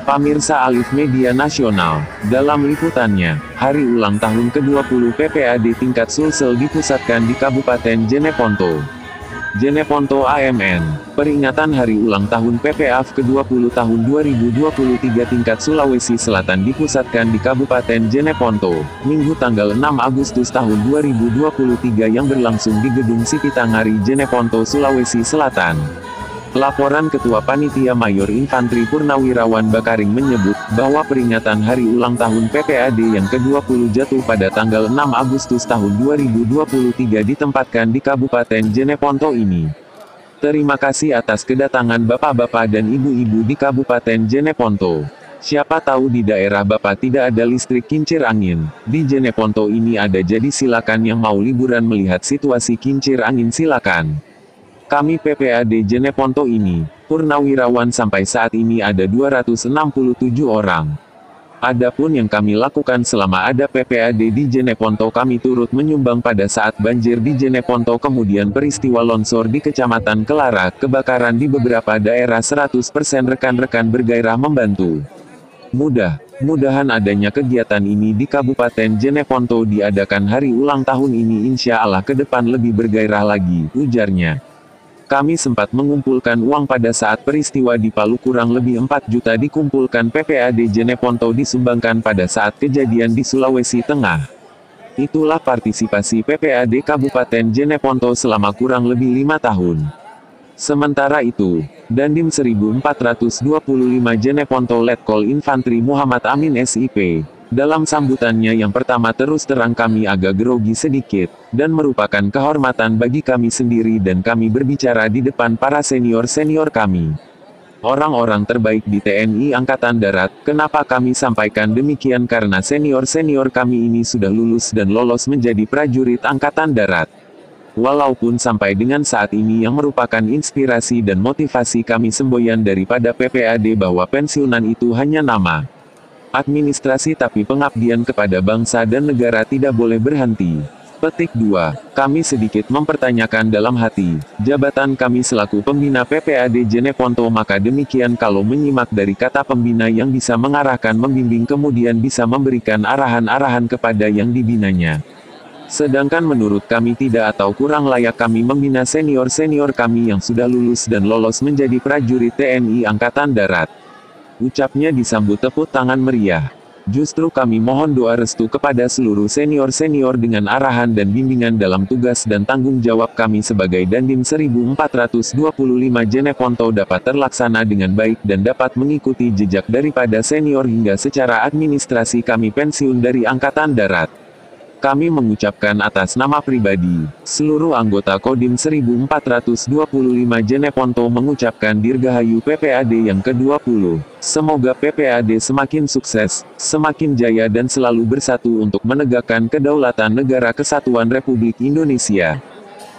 Pamirsa Alif Media Nasional, dalam liputannya, hari ulang tahun ke-20 PPAD tingkat Sulsel dipusatkan di Kabupaten Jeneponto. Jeneponto AMN, peringatan hari ulang tahun PPAF ke-20 tahun 2023 tingkat Sulawesi Selatan dipusatkan di Kabupaten Jeneponto, Minggu tanggal 6 Agustus tahun 2023 yang berlangsung di Gedung Sipitangari Jeneponto, Sulawesi Selatan. Laporan Ketua Panitia Mayor Infantri Purnawirawan Bakaring menyebut, bahwa peringatan hari ulang tahun PPAD yang ke-20 jatuh pada tanggal 6 Agustus tahun 2023 ditempatkan di Kabupaten Jeneponto ini. Terima kasih atas kedatangan Bapak-Bapak dan Ibu-Ibu di Kabupaten Jeneponto. Siapa tahu di daerah Bapak tidak ada listrik kincir angin, di Jeneponto ini ada, jadi silakan yang mau liburan melihat situasi kincir angin silakan. Kami PPAD Jeneponto ini, purnawirawan sampai saat ini ada 267 orang. Adapun yang kami lakukan selama ada PPAD di Jeneponto, kami turut menyumbang pada saat banjir di Jeneponto, kemudian peristiwa longsor di Kecamatan Kelara, kebakaran di beberapa daerah 100% rekan-rekan bergairah membantu. Mudah-mudahan adanya kegiatan ini di Kabupaten Jeneponto diadakan hari ulang tahun ini, insya Allah ke depan lebih bergairah lagi, ujarnya. Kami sempat mengumpulkan uang pada saat peristiwa di Palu, kurang lebih 4 juta dikumpulkan PPAD Jeneponto disumbangkan pada saat kejadian di Sulawesi Tengah. Itulah partisipasi PPAD Kabupaten Jeneponto selama kurang lebih 5 tahun. Sementara itu, Dandim 1425 Jeneponto Letkol Infantri Muhammad Amin SIP, dalam sambutannya yang pertama terus terang kami agak grogi sedikit, dan merupakan kehormatan bagi kami sendiri dan kami berbicara di depan para senior-senior kami. Orang-orang terbaik di TNI Angkatan Darat, kenapa kami sampaikan demikian? Karena senior-senior kami ini sudah lulus dan lolos menjadi prajurit Angkatan Darat. Walaupun sampai dengan saat ini yang merupakan inspirasi dan motivasi kami semboyan daripada PPAD bahwa pensiunan itu hanya nama administrasi, tapi pengabdian kepada bangsa dan negara tidak boleh berhenti. Petik 2. Kami sedikit mempertanyakan dalam hati, jabatan kami selaku pembina PPAD Jeneponto, maka demikian kalau menyimak dari kata pembina yang bisa mengarahkan, membimbing, kemudian bisa memberikan arahan-arahan kepada yang dibinanya. Sedangkan menurut kami tidak atau kurang layak kami membina senior-senior kami yang sudah lulus dan lolos menjadi prajurit TNI Angkatan Darat. Ucapnya disambut tepuk tangan meriah. Justru kami mohon doa restu kepada seluruh senior-senior dengan arahan dan bimbingan dalam tugas dan tanggung jawab kami sebagai Dandim 1425 Jeneponto dapat terlaksana dengan baik dan dapat mengikuti jejak daripada senior hingga secara administrasi kami pensiun dari Angkatan Darat. Kami mengucapkan atas nama pribadi, seluruh anggota Kodim 1425 Jeneponto mengucapkan Dirgahayu PPAD yang ke-20. Semoga PPAD semakin sukses, semakin jaya dan selalu bersatu untuk menegakkan kedaulatan Negara Kesatuan Republik Indonesia.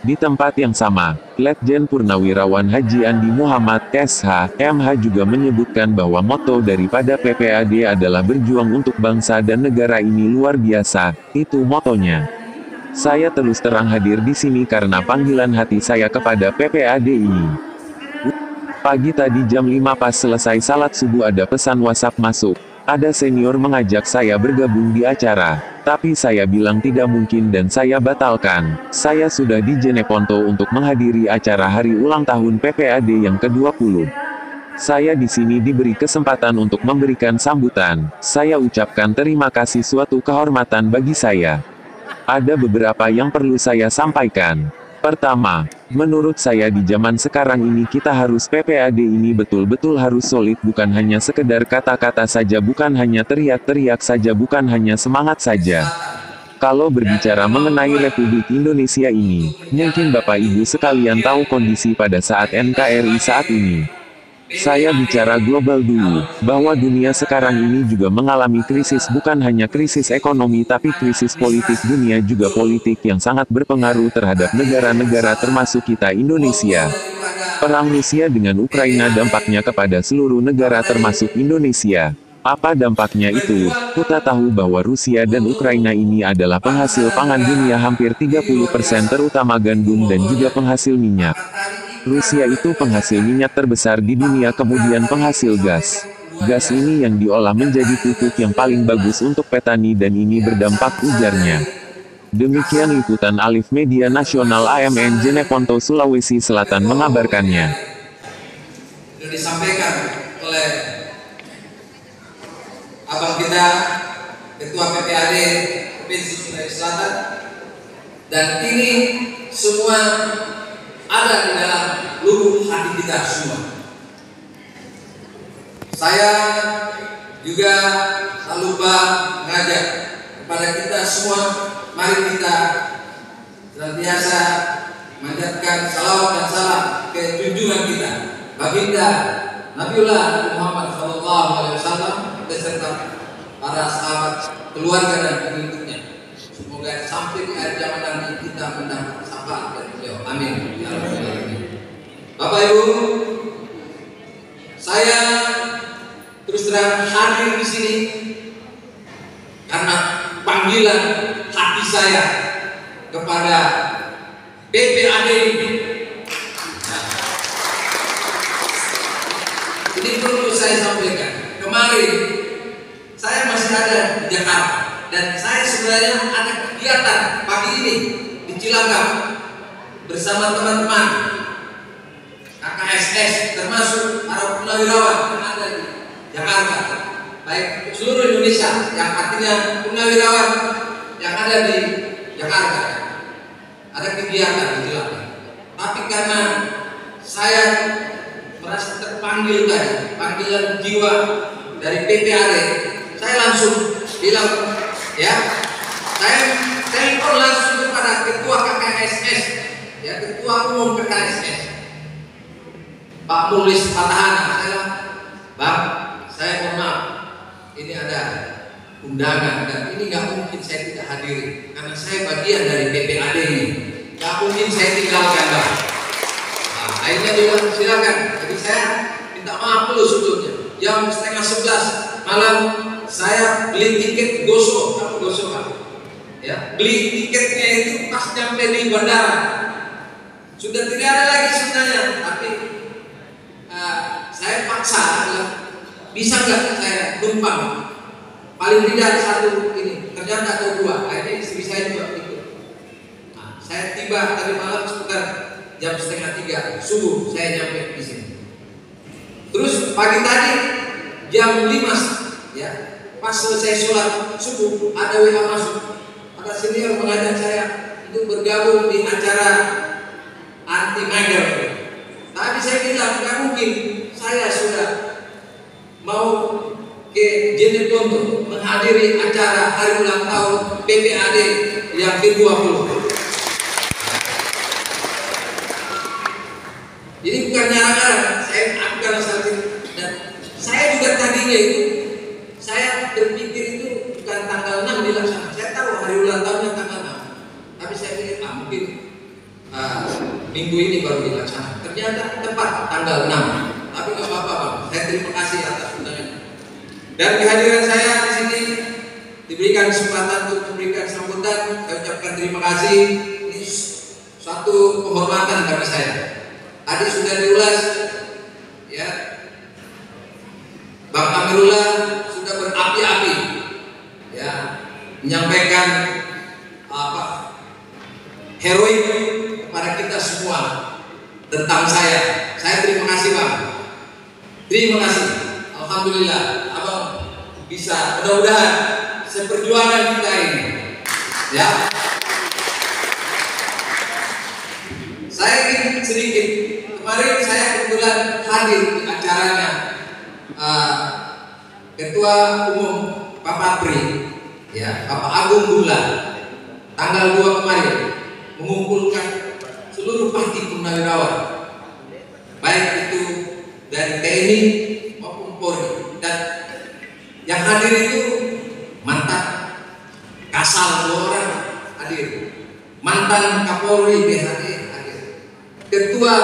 Di tempat yang sama, Letjen Purnawirawan Haji Andi Muhammad, SH, MH juga menyebutkan bahwa moto daripada PPAD adalah berjuang untuk bangsa dan negara ini luar biasa, itu motonya. Saya terus terang hadir di sini karena panggilan hati saya kepada PPAD ini. Pagi tadi jam 5 pas selesai salat subuh ada pesan WhatsApp masuk. Ada senior mengajak saya bergabung di acara, tapi saya bilang tidak mungkin dan saya batalkan. Saya sudah di Jeneponto untuk menghadiri acara hari ulang tahun PPAD yang ke-20. Saya di sini diberi kesempatan untuk memberikan sambutan. Saya ucapkan terima kasih, suatu kehormatan bagi saya. Ada beberapa yang perlu saya sampaikan. Pertama, menurut saya di zaman sekarang ini kita harus PPAD ini betul-betul harus solid, bukan hanya sekedar kata-kata saja, bukan hanya teriak-teriak saja, bukan hanya semangat saja. Kalau berbicara mengenai Republik Indonesia ini, mungkin Bapak Ibu sekalian tahu kondisi pada saat NKRI saat ini. Saya bicara global dulu, bahwa dunia sekarang ini juga mengalami krisis, bukan hanya krisis ekonomi tapi krisis politik. Dunia juga politik yang sangat berpengaruh terhadap negara-negara termasuk kita Indonesia. Perang Rusia dengan Ukraina dampaknya kepada seluruh negara termasuk Indonesia. Apa dampaknya itu? Kita tahu bahwa Rusia dan Ukraina ini adalah penghasil pangan dunia hampir 30%, terutama gandum dan juga penghasil minyak. Rusia itu penghasil minyak terbesar di dunia, kemudian penghasil gas. Gas ini yang diolah menjadi pupuk yang paling bagus untuk petani dan ini berdampak, ujarnya. Demikian liputan Alif Media Nasional AMN Jeneponto, Sulawesi Selatan mengabarkannya. Sudah disampaikan oleh abang kita, Ketua PPAD Provinsi Sulawesi Selatan, dan ini semua ada di dalam lubuk hati kita semua. Saya juga tak lupa mengajak kepada kita semua, mari kita senantiasa manjatkan salawat dan salam ke junjungan kita, Baginda Nabiullah Muhammad SAW beserta para sahabat, keluarga dan pengikutnya. Semoga sampai di akhir zaman nanti kita mendapat syafaat dari beliau. Amin. Ya Rabbal Alamin. Bapak Ibu, saya terus terang hadir di sini karena panggilan hati saya kepada PPAD ini. Ini perlu saya sampaikan. Kemarin saya masih ada di Jakarta dan saya sebenarnya ada kegiatan pagi ini di Cilangkap bersama teman-teman KKSS, termasuk para purnawirawan yang ada di Jakarta, baik seluruh Indonesia, yang artinya purnawirawan yang ada di Jakarta. Ada kegiatan di Cilangkap. Tapi karena saya merasa terpanggil tadi, panggilan jiwa dari PPAD, saya langsung bilang, ya, saya telepon langsung kepada Ketua KKSS, ya, Ketua Umum KKSS, Pak Mulis Patahana. Saya bilang, Bang, saya mohon maaf, ini ada undangan dan ini nggak mungkin saya tidak hadiri karena saya bagian dari PPAD ini, nggak mungkin saya tinggalkan, Bang. Nah, akhirnya dia bilang silakan. Jadi saya minta maaf dulu sebelumnya. Jam 10:30 malam saya beli tiket Goso, apa Goso, Pak? Ya, beli tiketnya itu pas nyampe di bandara. Sudah tidak ada lagi sebenarnya, tapi saya paksa bilang, bisa nggak saya numpang? Paling tidak satu ini, ternyata ada dua. Akhirnya istri saya juga ikut. Nah, saya tiba tadi malam sekitar jam 2:30 subuh saya nyampe di sini. Terus pagi tadi jam 5, ya, pas selesai sholat subuh ada WA masuk. Ada senior mengajak saya untuk bergabung di acara anti mager. Tapi saya bilang nggak mungkin, saya sudah mau ke Jeneponto menghadiri acara hari ulang tahun PPAD yang ke-20. Jadi bukan nyarang-nyarang, saya akan saat ini. Dan saya juga tadinya itu, saya berpikir itu bukan tanggal 6 dilaksanakan. Saya tahu hari ulang tahunnya tanggal 6. Tapi saya pikir mungkin minggu ini baru dilaksanakan. Ternyata tepat tanggal 6. Tapi nggak apa-apa, Bang. Saya terima kasih atas undangannya. Dan kehadiran saya di sini diberikan kesempatan untuk memberikan sambutan. Saya ucapkan terima kasih. Ini suatu penghormatan bagi saya. Tadi sudah diulas, ya, Bang Amirullah sudah berapi-api, ya, menyampaikan apa heroik kepada kita semua tentang saya. Saya terima kasih, Bang. Terima kasih. Alhamdulillah, Abang bisa, mudah-mudahan seperjuangan kita ini, ya. Saya ingin sedikit, kemarin saya kebetulan hadir di acaranya Ketua Umum Papapri, ya, Bapak Agung Gula, tanggal 2 kemarin mengumpulkan seluruh pasti purnawirawan, baik itu dari TNI maupun Polri, dan yang hadir itu mantan Kasal 2 orang hadir, mantan Kapolri BHD hadir, Ketua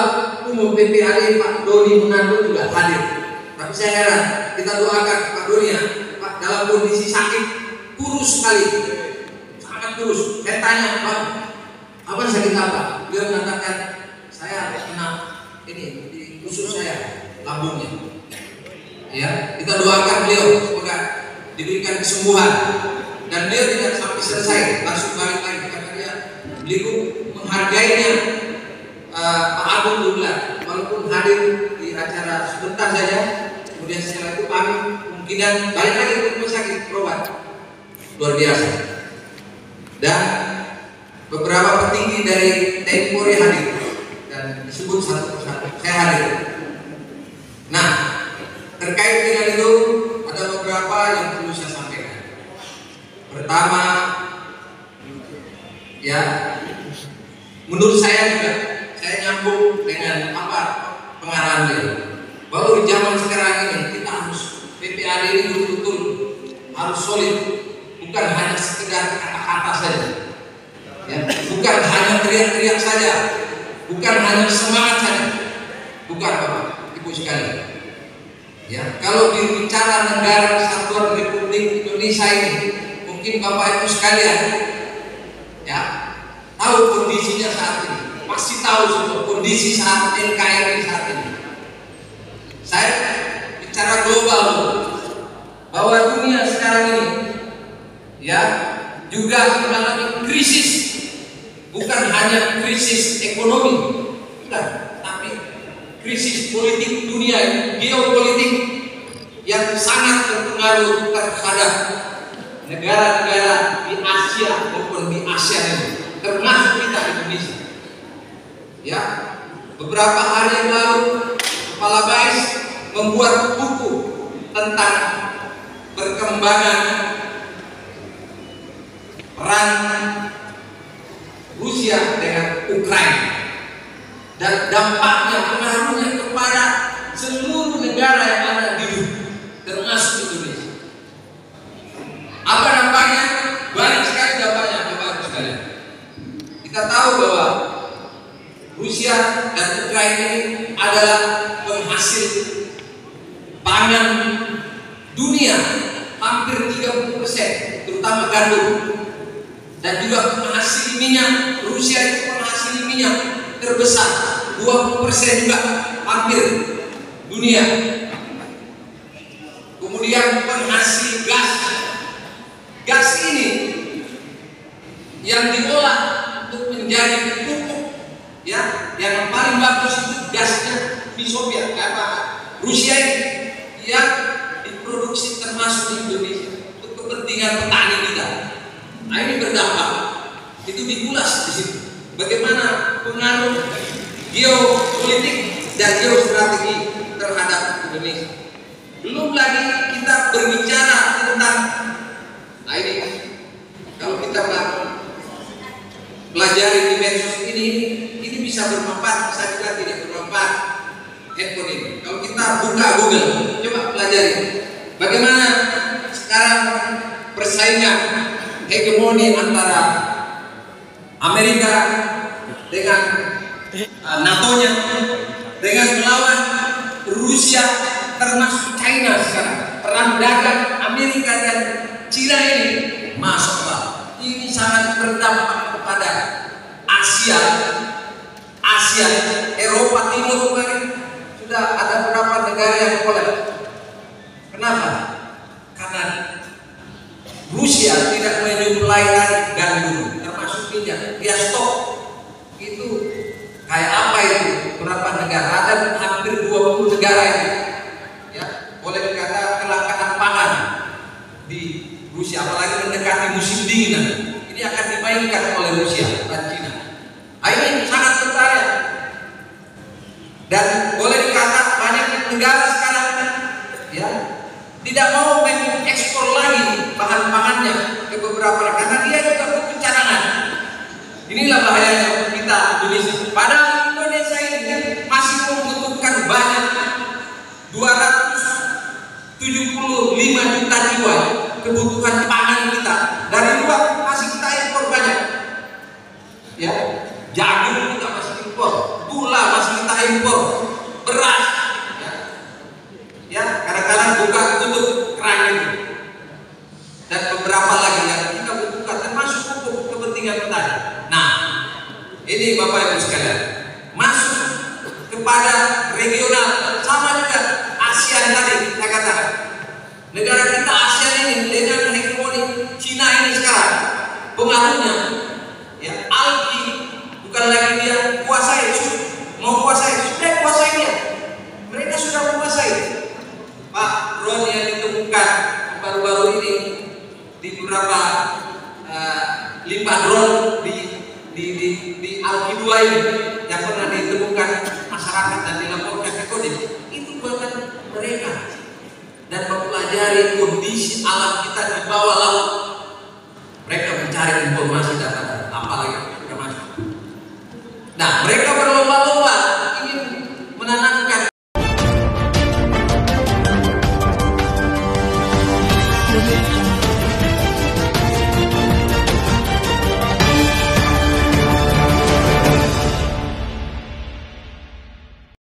Umum PPAD Pak Doni Munardo juga hadir. Tapi saya heran, kita doakan Pak Doni, ya, Pak dalam kondisi sakit, kurus sekali, sangat kurus. Saya tanya, Pak, apa sakit apa? Dia mengatakan saya kena ini di usus saya, lambungnya. Ya, kita doakan beliau semoga diberikan kesembuhan dan beliau tidak sampai selesai langsung balik lagi karena beliau menghargainya Pak Agung Gumelar walaupun hadir di acara sebentar saja, kemudian setelah itu kami kemungkinan balik lagi ke rumah sakit berobat luar biasa. Dan beberapa petinggi dari TNI Polri hadir dan disebut satu persatu, saya hadir. Nah, terkait dengan itu ada beberapa yang perlu saya sampaikan. Pertama, ya, menurut saya juga saya nyambung dengan apa pengarahan beliau bahwa di zaman sekarang ini kita harus PPAD ini betul-betul harus solid, bukan hanya sekedar kata-kata saja, ya, bukan hanya teriak-teriak saja, bukan hanya semangat saja, bukan Bapak Ibu sekalian. Ya, kalau berbicara negara kesatuan Republik Indonesia ini, mungkin Bapak Ibu sekalian, ya, tahu kondisinya saat ini, pasti tahu semua kondisi saat NKRI saat ini. Saya bicara global bahwa dunia sekarang ini, ya, juga mengalami krisis, bukan hanya krisis ekonomi, bukan, tapi krisis politik dunia, geopolitik yang sangat berpengaruh terhadap negara-negara di Asia maupun di ASEAN ini, termasuk kita Indonesia. Ya, beberapa hari yang lalu Kepala BAIS membuat buku tentang perkembangan perang Rusia dengan Ukraina dan dampaknya, pengaruhnya kepada seluruh negara yang ada di dunia, termasuk Indonesia. Apa dampaknya? Banyak sekali dampaknya, Bapak-Ibu sekalian. Kita tahu bahwa Rusia dan Ukraina ini adalah penghasil pangan dunia hampir 30%, terutama gandum, dan juga penghasil minyak. Rusia itu penghasil minyak terbesar, 20% juga hampir dunia. Kemudian penghasil gas. Gas ini yang diolah untuk menjadi pupuk, ya, yang paling bagus itu gasnya di Soviet, karena Rusia ini yang diproduksi termasuk di Indonesia untuk kepentingan petani kita. Nah, ini berdampak, itu dikulas di situ. Bagaimana pengaruh geopolitik dan geostrategi terhadap Indonesia. Belum lagi kita berbicara tentang, nah ini kalau kita pelajari di medsos ini bisa bermanfaat, bisa juga tidak bermanfaat handphone ini. Kalau kita buka Google, coba pelajari bagaimana sekarang persaingan hegemoni antara Amerika dengan NATO-nya dengan melawan Rusia termasuk China sekarang. Perang dagang Amerika dan China ini, masya Allah, ini sangat berdampak kepada Asia, Eropa Timur kemarin sudah ada beberapa negara yang kolaps. Kenapa? Karena Rusia tidak menyuplai gandum, termasuk minyak. Dia stok itu kayak apa itu? Berapa negara? Ada hampir 20 negara ini. Ya, boleh dikata kelangkaan pangan di Rusia, apalagi mendekati musim dingin. Ini akan dimainkan oleh Rusia dan China. Ini sangat berbahaya. Dan boleh dikata banyak negara sekarang, ya, tidak mau mengekspor lagi bahan-bahannya ke beberapa negara karena dia juga butuh cadangan. Inilah bahayanya kita Indonesia. Padahal Indonesia ini masih membutuhkan banyak, 275 juta jiwa kebutuhan pangan kita. Dari luar masih kita impor banyak. Ya, jagung kita masih impor, gula masih kita impor, beras. Ya, kadang-kadang buka tutup keran ini. Dan beberapa lagi yang kita butuhkan termasuk untuk kepentingan petani. Nah, ini Bapak Ibu sekalian, masuk kepada regional sama juga ASEAN tadi saya kata Negara kita ASEAN ini dengan hegemoni Cina ini sekarang pengaruhnya, ya, algi bukan lagi dia kuasai, mau kuasai, sudah kuasai dia. Mereka sudah menguasai. Pak, drone yang ditemukan baru-baru ini di beberapa limbah drone di algi 2 ini yang pernah ditemukan masyarakat dan dilaporkan ke Kodim, itu buatan mereka. Dan mempelajari kondisi alam kita di bawah laut